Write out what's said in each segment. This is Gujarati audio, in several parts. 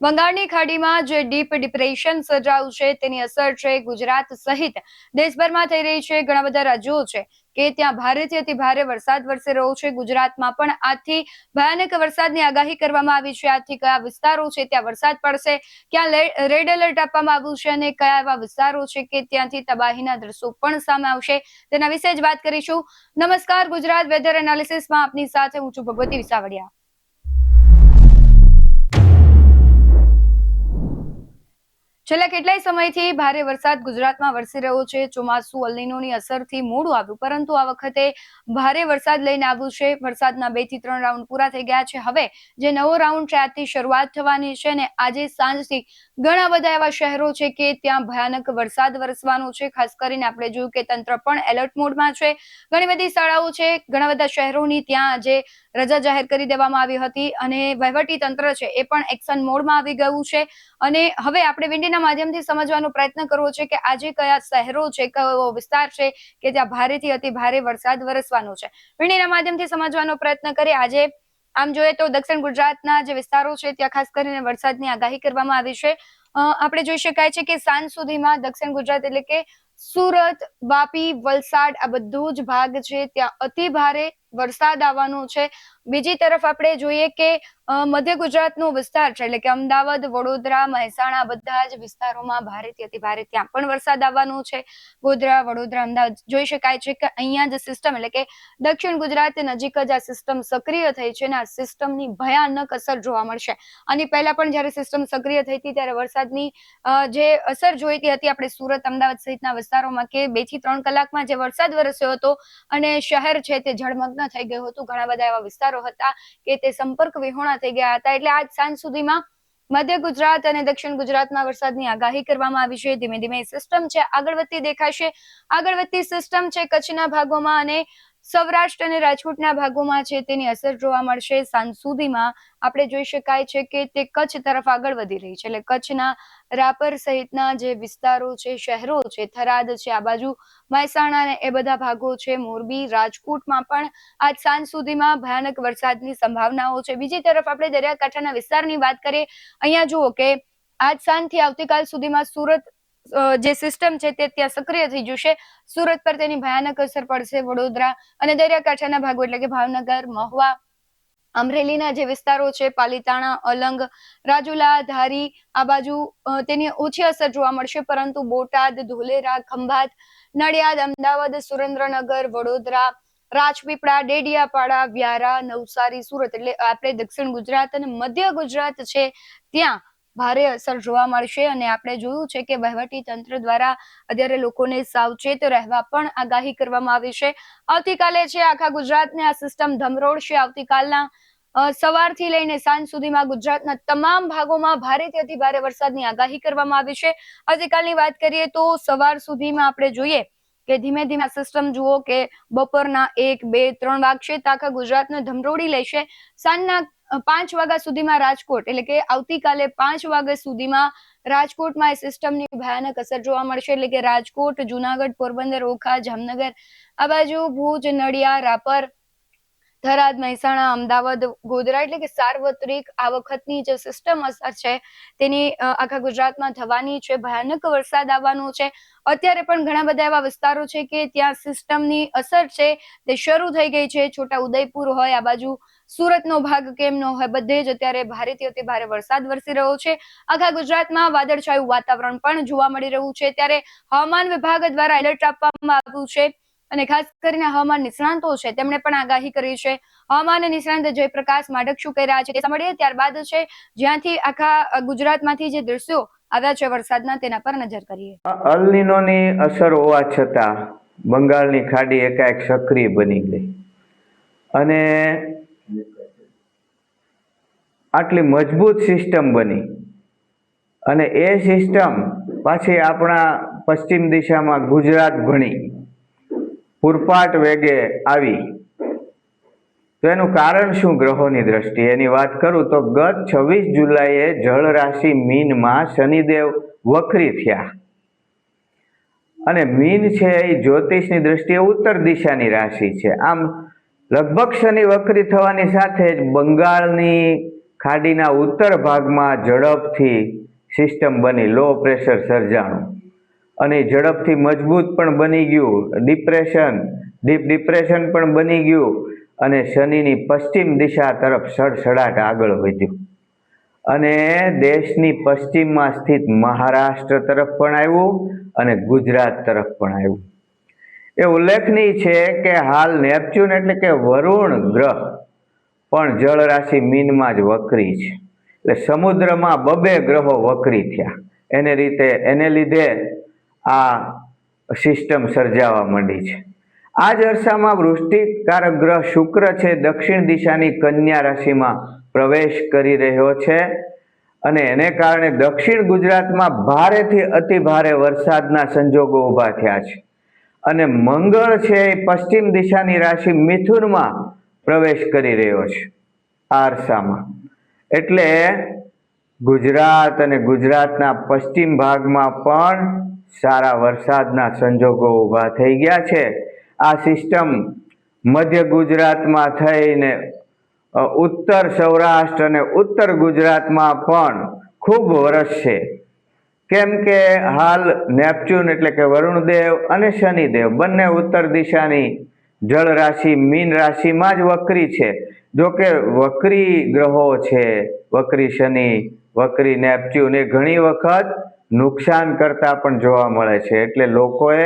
બંગાળની ખાડીમાં જે ડીપ ડિપ્રેશન સર્જાયું છે તેની અસર છે ગુજરાત સહિત દેશભરમાં થઈ રહી છે। ઘણા બધા રાજ્યો છે કે ત્યાં ભારેથી અતિ ભારે વરસાદ વરસી રહ્યો છે। ગુજરાતમાં પણ આજથી ભયાનક વરસાદની આગાહી કરવામાં આવી છે। આજથી કયા વિસ્તારો છે ત્યાં વરસાદ પડશે, ક્યાં રેડ એલર્ટ આપવામાં આવ્યું છે અને કયા એવા વિસ્તારો છે કે ત્યાંથી તબાહીના દ્રશ્યો પણ સામે આવશે, તેના વિશે જ વાત કરીશું। નમસ્કાર, ગુજરાત વેધર એનાલિસિસમાં આપની સાથે હું છું ભગવતી વિસાવડિયા। છેલ્લા કેટલાય સમયથી ભારે વરસાદ ગુજરાતમાં વરસી રહ્યો છે। ચોમાસું અલ નીનોની અસરથી મોડું આવ્યું, પરંતુ આ વખતે ભારે વરસાદ લઈને આવ્યું છે। વરસાદના 2 થી 3 રાઉન્ડ પૂરા થઈ ગયા છે। હવે જે નવો રાઉન્ડ છે આજથી શરૂઆત થવાની છે અને આજે સાંજથી ઘણા બધા એવા શહેરો છે કે ત્યાં ભયાનક વરસાદ વરસવાનો છે। ખાસ કરીને આપણે જોયું કે તંત્ર પણ એલર્ટ મોડમાં છે। ઘણી બધી શાળાઓ છે, ઘણા બધા શહેરોની ત્યાં આજે રજા જાહેર કરી દેવામાં આવી હતી અને વહીવટી તંત્ર છે એ પણ એક્શન મોડમાં આવી ગયું છે। અને હવે આપણે વિન્ડીના માધ્યમથી સમજવાનો પ્રયત્ન કરવો છે કે આજે કયા શહેરો છે, કયો વિસ્તાર છે કે ત્યાં ભારેથી અતિ ભારે વરસાદ વરસવાનો છે। વિન્ડીના માધ્યમથી સમજવાનો પ્રયત્ન કરીએ। આજે આમ જોઈએ તો દક્ષિણ ગુજરાતના જે વિસ્તારો છે ત્યાં ખાસ કરીને વરસાદની આગાહી કરવામાં આવી છે। આપણે જોઈ શકાય છે કે સાંજ સુધીમાં દક્ષિણ ગુજરાત એટલે કે સુરત, વાપી, વલસાડ આ બધો જ ભાગ છે ત્યાં અતિ ભારે વરસાદ આવવાનો છે। બીજી તરફ આપણે જોઈએ કે મધ્ય ગુજરાતનો વિસ્તાર છે એટલે કે અમદાવાદ, વડોદરા, મહેસાણા બધા જ વિસ્તારોમાં ભારેથી અતિ ભારે ત્યાં પણ વરસાદ આવવાનો છે। ગોધરા, વડોદરા, અમદાવાદ જોઈ શકાય છે કે અહીંયા જે સિસ્ટમ એટલે કે દક્ષિણ ગુજરાત નજીક જ આ સિસ્ટમ સક્રિય થઈ છે અને આ સિસ્ટમની ભયાનક અસર જોવા મળશે। આની પહેલા પણ જ્યારે સિસ્ટમ સક્રિય થઈ હતી ત્યારે વરસાદની જે અસર જોઈતી હતી આપણે સુરત, અમદાવાદ સહિતના વિસ્તારોમાં કે 2 થી 3 કલાકમાં જે વરસાદ વરસ્યો હતો અને શહેર છે તે જળમગ્ન થઈ ગયું હતું। ઘણા બધા એવા વિસ્તારો હતા કે તે સંપર્ક વિહોણા થઈ ગયા હતા। એટલે આજ સાંજ સુધીમાં મધ્ય ગુજરાત અને દક્ષિણ ગુજરાતમાં વરસાદની આગાહી કરવામાં આવી છે। ધીમે ધીમે સિસ્ટમ છે આગળ વધતી દેખાશે। આગળ વધતી સિસ્ટમ છે કચ્છના ભાગોમાં અને સૌરાષ્ટ્ર અને રાજકોટના ભાગોમાં છે તેની અસર જોવા મળશે। સાંજ સુધીમાં આપણે જોઈ શકાય છે કે તે કચ્છ તરફ આગળ વધી રહી છે એટલે કચ્છના રાપર સહિતના જે વિસ્તારો છે, શહેરો છે, થરાદ છે, આ બાજુ મહેસાણા અને એ બધા ભાગો છે, મોરબી, રાજકોટમાં પણ આજ સાંજ સુધીમાં ભયાનક વરસાદની સંભાવનાઓ છે। બીજી તરફ આપણે દરિયાકાંઠાના વિસ્તારની વાત કરીએ। અહીંયા જુઓ કે આજ સાંજથી આવતીકાલ સુધીમાં સુરત જે સિસ્ટમ છે તે ત્યાં સક્રિય થઈ જશે। સુરત પર તેની ભયાનક અસર પડશે। વડોદરા અને દરિયાકાંઠાના ભાગો એટલે કે ભાવનગર, મહુવા, અમરેલીના જે વિસ્તારો છે, પાલીતાણા, અલંગ, રાજુલા, ધારી આ બાજુ તેની ઓછી અસર જોવા મળશે, પરંતુ બોટાદ, ધોલેરા, ખંભાત, નડિયાદ, અમદાવાદ, સુરેન્દ્રનગર, વડોદરા, રાજપીપળા, ડેડિયાપાડા, વ્યારા, નવસારી, સુરત એટલે આપણે દક્ષિણ ગુજરાત અને મધ્ય ગુજરાત છે ત્યાં ભારે અસર જોવા મળશે। અને આપણે જોયું છે કે વહીવટી તંત્ર દ્વારા અત્યારે લોકોને સાવચેત રહેવા પણ આગાહી કરવામાં આવી છે। આવતીકાલે છે આખા ગુજરાતને આ સિસ્ટમ ધમરોળશે। આવતીકાલના સવારથી લઈને સાંજ સુધીમાં ગુજરાતના તમામ ભાગોમાં ભારેથી અતિ ભારે વરસાદની આગાહી કરવામાં આવી છે। આવતીકાલની વાત કરીએ તો સવાર સુધીમાં આપણે જોઈએ કે ધીમે ધીમે સિસ્ટમ જુઓ કે બપોરના 1, 2, 3 વાગશે તો આખા ગુજરાતને ધમરોળી લેશે। સાંજના 5 વાગ્યા સુધીમાં રાજકોટ એટલે કે આવતીકાલે 5 વાગ્યા સુધીમાં રાજકોટમાં એ સિસ્ટમની ભયાનક અસર જોવા મળશે। એટલે કે રાજકોટ, જુનાગઢ, પોરબંદર, ઓખા, જામનગર આ બાજુ ભુજ, નડિયાદ, રાપર, થરાદ, મહેસાણા, અમદાવાદ, ગોધરા એટલે કે સાર્વત્રિક આ વખતની જે સિસ્ટમ અસર છે તેની આખા ગુજરાતમાં થવાની છે। ભયાનક વરસાદ આવવાનો છે। અત્યારે પણ ઘણા બધા એવા વિસ્તારો છે કે ત્યાં સિસ્ટમની અસર છે તે શરૂ થઈ ગઈ છે। છોટા ઉદેપુર હોય, આ બાજુ સુરતનો ભાગ કેમ ન હોય, બધે જ અત્યારે ભારેથી અતિ ભારે વરસાદ વરસી રહ્યો છે। આખા ગુજરાતમાં વાદળછાયું વાતાવરણ પણ જોવા મળી રહ્યું છે। ત્યારે હવામાન વિભાગ દ્વારા એલર્ટ આપવામાં આવ્યું છે અને ખાસ કરીને હવામાન નિષ્ણાંતો છે તેમણે પણ આગાહી કરી છે। હવામાન નિષ્ણાંત જયપ્રકાશ માઢક શું કહી રહ્યા છે તે સાંભળીએ, ત્યારબાદ છે જ્યાંથી આખા ગુજરાતમાંથી જે દ્રશ્યો આવ્યા છે વરસાદના તેના પર નજર કરીએ। અલ નીનોની અસર હોવા છતાં બંગાળની ખાડી એકાએક સક્રિય બની ગઈ અને આટલી મજબૂત સિસ્ટમ બની અને એ સિસ્ટમ પાછી આપણા પશ્ચિમ દિશામાં ગુજરાત ભણી પૂરપાટ વેગે આવી તો એનું કારણ શું? ગ્રહોની દ્રષ્ટિએ એની વાત કરું તો ગત 26 જુલાઈએ જળ રાશિ મીનમાં શનિદેવ વક્રી થયા અને મીન છે એ જ્યોતિષની દ્રષ્ટિએ ઉત્તર દિશાની રાશિ છે। આમ લગભગ શનિ વક્રી થવાની સાથે જ બંગાળની ખાડીના ઉત્તર ભાગમાં ઝડપથી સિસ્ટમ બની, લો પ્રેશર સર્જાણું અને ઝડપથી મજબૂત પણ બની ગયું, ડીપ ડિપ્રેશન પણ બની ગયું અને શનિની પશ્ચિમ દિશા તરફ સડસડાટ આગળ વધ્યું અને દેશની પશ્ચિમમાં સ્થિત મહારાષ્ટ્ર તરફ પણ આવ્યું અને ગુજરાત તરફ પણ આવ્યું. એ ઉલ્લેખનીય છે કે હાલ નેપચ્યુન એટલે કે વરુણ ગ્રહ પણ જળ રાશિ મીનમાં જ વક્રી છે. એટલે સમુદ્રમાં બબે ગ્રહો વક્રી થયા. એને લીધે આ સિસ્ટમ સર્જાવા માંડી છે. આ જ અરસામાં વૃષ્ટિકારક ગ્રહ શુક્ર છે દક્ષિણ દિશાની કન્યા રાશિમાં પ્રવેશ કરી રહ્યો છે અને એને કારણે દક્ષિણ ગુજરાતમાં ભારેથી અતિ ભારે વરસાદના સંજોગો ઊભા થયા છે અને મંગળ છે એ પશ્ચિમ દિશાની રાશિ મિથુનમાં પ્રવેશ કરી રહ્યો છે આ અરસામાં. એટલે ગુજરાત અને ગુજરાતના પશ્ચિમ ભાગમાં પણ સારા વરસાદના સંજોગો ઊભા થઈ ગયા છે. આ સિસ્ટમ મધ્ય ગુજરાતમાં થઈને ઉત્તર સૌરાષ્ટ્ર અને ઉત્તર ગુજરાતમાં પણ ખૂબ વરસશે. કેમ કે હાલ નેપચ્યુન એટલે કે વરુણદેવ અને શનિદેવ બંને ઉત્તર દિશાની જળ રાશિ મીન રાશિમાં જ વક્રી છે. જો કે વક્રી ગ્રહો છે, વક્રી શનિ, વક્રી નેપચ્યુન એ ઘણી વખત નુકસાન કરતા પણ જોવા મળે છે. એટલે લોકોએ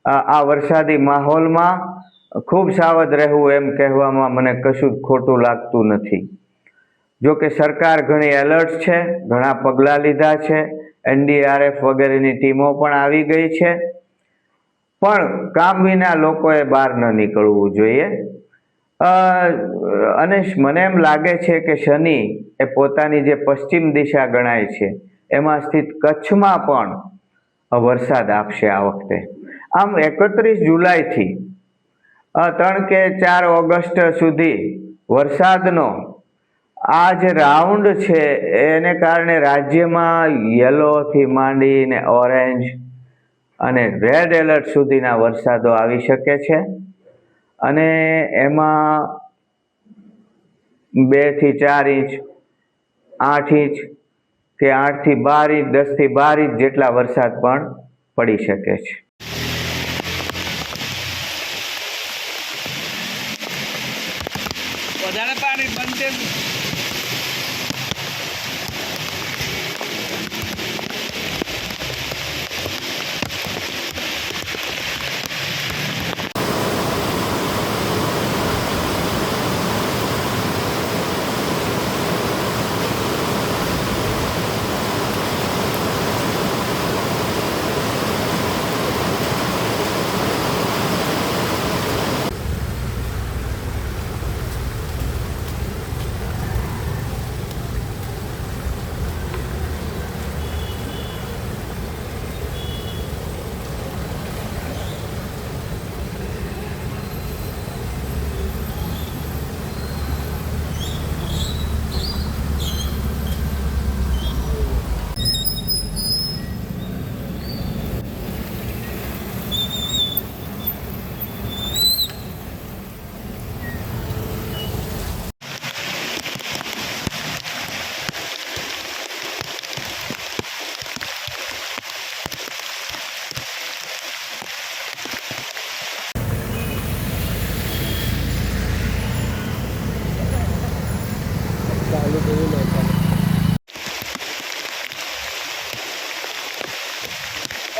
આ વરસાદી માહોલમાં ખૂબ સાવધ રહેવું એમ કહેવામાં મને કશું જ ખોટું લાગતું નથી. જો કે સરકાર ઘણી એલર્ટ છે, ઘણા પગલાં લીધા છે, NDRF વગેરેની ટીમો પણ આવી ગઈ છે, પણ કામ વિના લોકોએ બહાર ન નીકળવું જોઈએ. અને મને એમ લાગે છે કે શનિ એ પોતાની જે પશ્ચિમ દિશા ગણાય છે એમાં સ્થિત કચ્છમાં પણ વરસાદ આપશે આ વખતે. આમ 31 જુલાઈથી 3 કે 4 ઓગસ્ટ સુધી વરસાદનો આ જે રાઉન્ડ છે એને કારણે રાજ્યમાં યલોથી માંડીને ઓરેન્જ અને રેડ એલર્ટ સુધીના વરસાદો આવી શકે છે અને એમાં 2 થી 4 ઇંચ, 8 ઇંચ કે 8 થી 12 ઇંચ, 10 થી 12 ઇંચ જેટલા વરસાદ પણ પડી શકે છે. વધારે પાણી બંધ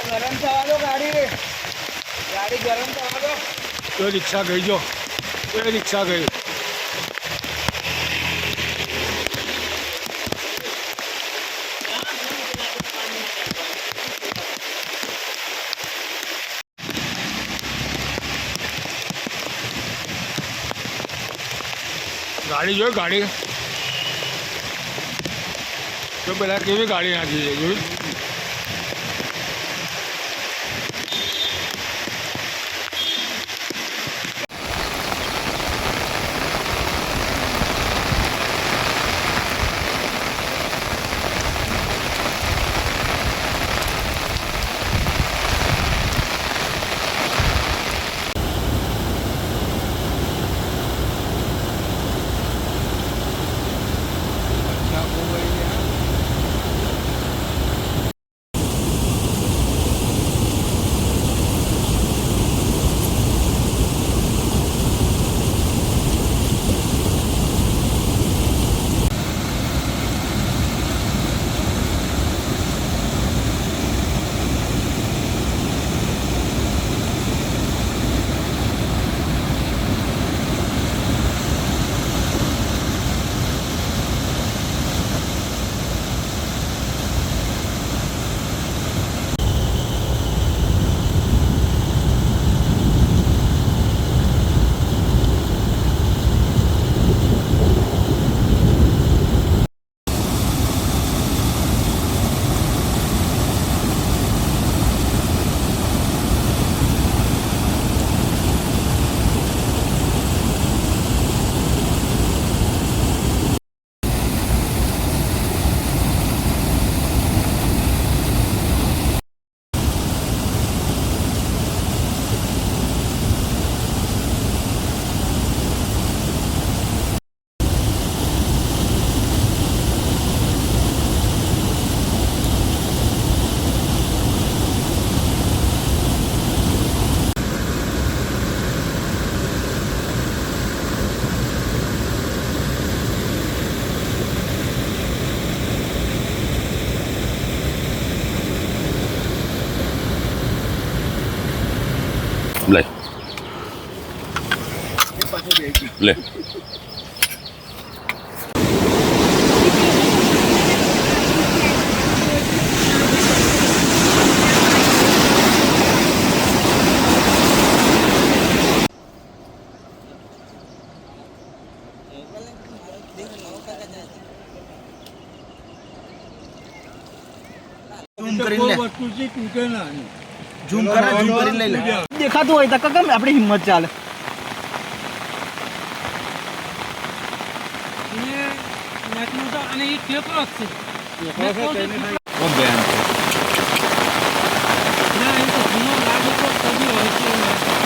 ગરમ થવા દો ગાડી ગરમ થવા દો. તો રિક્ષા ગઈ જો, એ રિક્ષા ગઈ. ગાડી જોઈ, ગાડી તો પેલા કેવી ગાડી નાખી છે જોઈ. લે દેખાતું હોય તો કેમ આપણી હિંમત ચાલે ના, એ તો જૂનો લાગે તો કદી હોય છે.